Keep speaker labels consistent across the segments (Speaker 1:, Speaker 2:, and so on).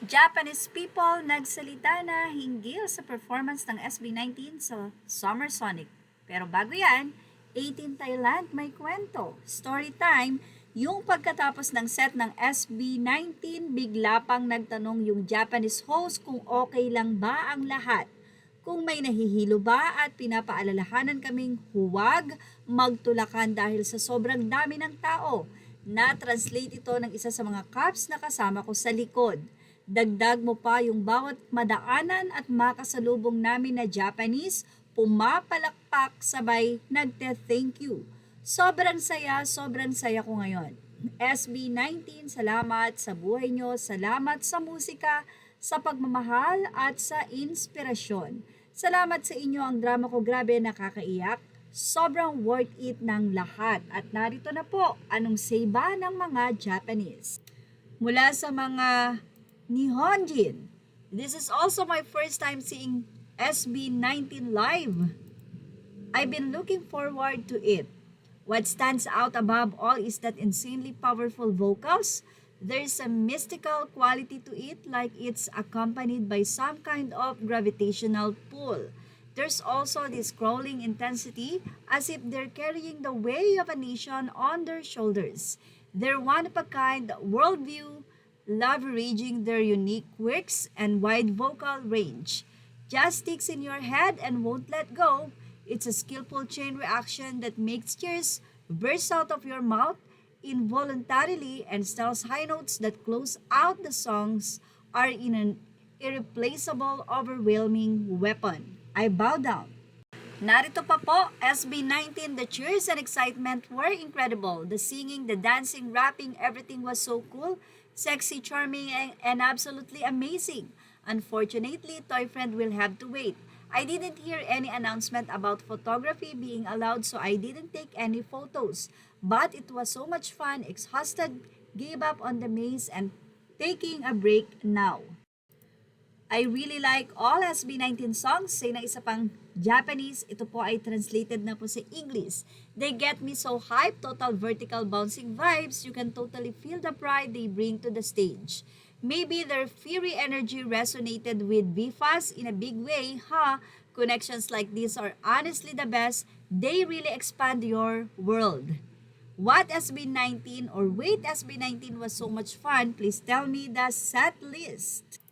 Speaker 1: Japanese people nagsalita na hinggil sa performance ng SB19 sa Summer Sonic. Pero bago yan, 18 Thailand may kwento. Story time, yung pagkatapos ng set ng SB19, bigla pang nagtanong yung Japanese host kung okay lang ba ang lahat. Kung may nahihilo ba at pinapaalalahanan kaming huwag magtulakan dahil sa sobrang dami ng tao. Na-translate ito ng isa sa mga cops na kasama ko sa likod. Dagdag mo pa yung bawat madaanan at makasalubong namin na Japanese, pumapalakpak sabay nagte-thank you. Sobrang saya ko ngayon. SB19, salamat sa buhay nyo, salamat sa musika, sa pagmamahal at sa inspirasyon. Salamat sa inyo, ang drama ko grabe nakakaiyak. Sobrang worth it ng lahat. At narito na po, anong say ba ng mga Japanese? Mula sa mga Nihonjin. This is also my first time seeing SB19 live. I've been looking forward to it. What stands out above all is that insanely powerful vocals. There's a mystical quality to it, like it's accompanied by some kind of gravitational pull. There's also this crawling intensity, as if they're carrying the weight of a nation on their shoulders. Their one-of-a-kind worldview, leveraging their unique quirks and wide vocal range, just sticks in your head and won't let go. It's a skillful chain reaction that makes cheers burst out of your mouth involuntarily, and Stell's high notes that close out the songs are in an irreplaceable, overwhelming weapon. I bow down. Narito pa po, SB19, the cheers and excitement were incredible. The singing, the dancing, rapping, everything was so cool, sexy, charming, and absolutely amazing. Unfortunately, Toy Friend will have to wait. I didn't hear any announcement about photography being allowed, so I didn't take any photos. But it was so much fun, exhausted, gave up on the maze, and taking a break now. I really like all SB19 songs. Say na isa pang Japanese, ito po ay translated na po sa English. They get me so hyped, total vertical bouncing vibes. You can totally feel the pride they bring to the stage. Maybe their fiery energy resonated with VFAS in a big way, huh? Connections like these are honestly the best. They really expand your world. What SB19 or wait SB19 was so much fun? Please tell me the set list.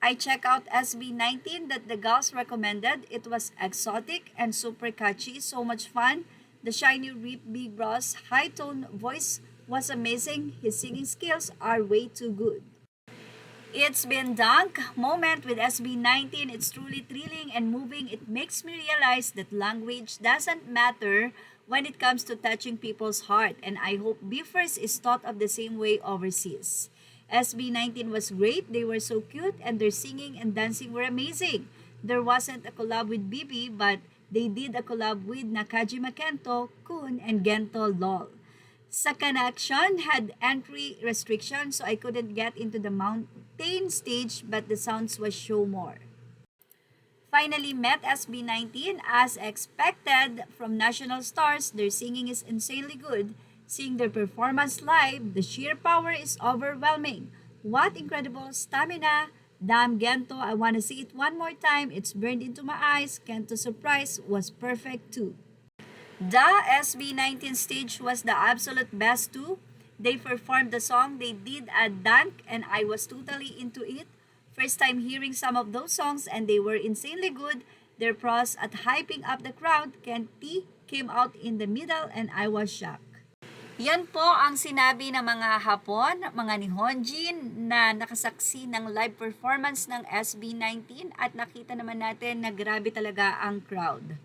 Speaker 1: I check out SB19 that the girls recommended. It was exotic and super catchy, so much fun. The shiny Rip Big Bros high-tone voice was amazing. His singing skills are way too good. It's been dunk moment with SB19. It's truly thrilling and moving. It makes me realize that language doesn't matter when it comes to touching people's heart, and I hope Beefers is thought of the same way overseas. SB19 was great. They were so cute and their singing and dancing were amazing. There wasn't a collab with BB, but they did a collab with Nakajima Kento, Kun, and Gento LOL. Sa connection had entry restrictions, so I couldn't get into the mountain stage, but the sounds was show more. Finally met SB19 as expected from National Stars. Their singing is insanely good. Seeing their performance live, the sheer power is overwhelming. What incredible stamina! Damn Gento, I want to see it one more time. It's burned into my eyes. Gento's surprise was perfect too. The SB19 stage was the absolute best too. They performed the song, they did a dunk, and I was totally into it. First time hearing some of those songs and they were insanely good. Their pros at hyping up the crowd, Kenti came out in the middle and I was shocked. Yan po ang sinabi ng mga Hapon, mga Nihonjin na nakasaksi ng live performance ng SB19 at nakita naman natin na grabe talaga ang crowd.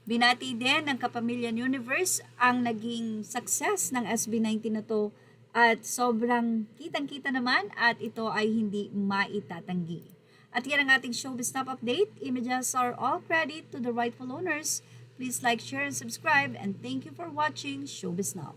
Speaker 1: Binati din ng Kapamilyan Universe ang naging success ng SB19 na to at sobrang kitang-kita naman at ito ay hindi maitatanggi. At yan ang ating Showbiz Top Update. Images are all credit to the rightful owners. Please like, share, and subscribe. And thank you for watching Showbiz Now.